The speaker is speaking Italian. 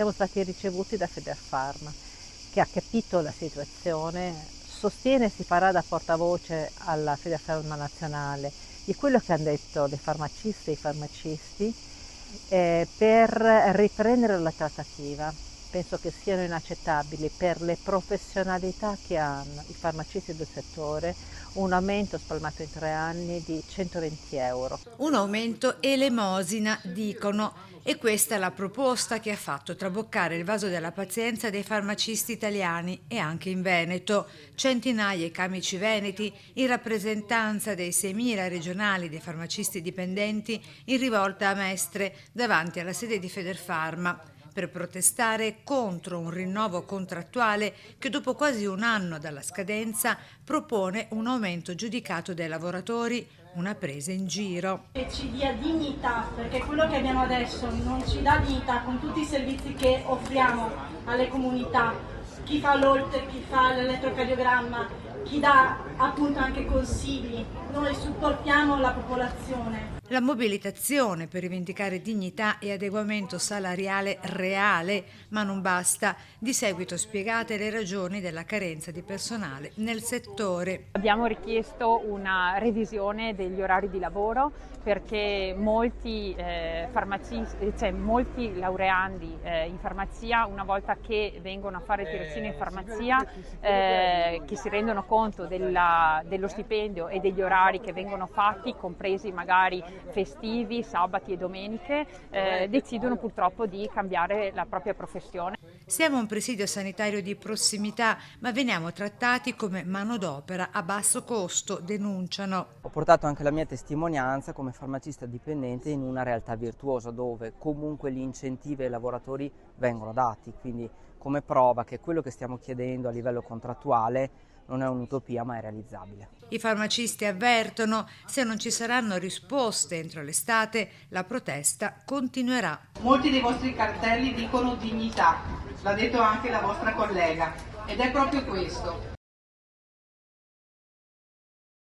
siamo stati ricevuti da Federfarma, che ha capito la situazione, sostiene e si farà da portavoce alla Federfarma nazionale di quello che hanno detto le farmaciste e i farmacisti per riprendere la trattativa. Penso che siano inaccettabili per le professionalità che hanno i farmacisti del settore un aumento spalmato in 3 anni di 120 euro. Un aumento elemosina, dicono, e questa è la proposta che ha fatto traboccare il vaso della pazienza dei farmacisti italiani e anche in Veneto. Centinaia i camici veneti in rappresentanza dei 6.000 regionali dei farmacisti dipendenti in rivolta a Mestre davanti alla sede di Federfarma, per protestare contro un rinnovo contrattuale che dopo quasi un anno dalla scadenza propone un aumento giudicato dai lavoratori, una presa in giro. Che ci dia dignità, perché quello che abbiamo adesso non ci dà dignità con tutti i servizi che offriamo alle comunità, chi fa l'Holt, chi fa l'elettrocardiogramma, chi dà appunto anche consigli, noi supportiamo la popolazione. La mobilitazione per rivendicare dignità e adeguamento salariale reale, ma non basta. Di seguito spiegate le ragioni della carenza di personale nel settore. Abbiamo richiesto una revisione degli orari di lavoro perché molti farmacisti, cioè molti laureandi in farmacia, una volta che vengono a fare tirocinio in farmacia, che si rendono conto dello stipendio e degli orari che vengono fatti, compresi magari festivi, sabati e domeniche, decidono purtroppo di cambiare la propria professione. Siamo un presidio sanitario di prossimità, ma veniamo trattati come manodopera a basso costo, denunciano. Ho portato anche la mia testimonianza come farmacista dipendente in una realtà virtuosa dove comunque gli incentivi ai lavoratori vengono dati, quindi come prova che quello che stiamo chiedendo a livello contrattuale non è un'utopia ma è realizzabile. I farmacisti avvertono, se non ci saranno risposte entro l'estate, la protesta continuerà. Molti dei vostri cartelli dicono dignità, l'ha detto anche la vostra collega, ed è proprio questo.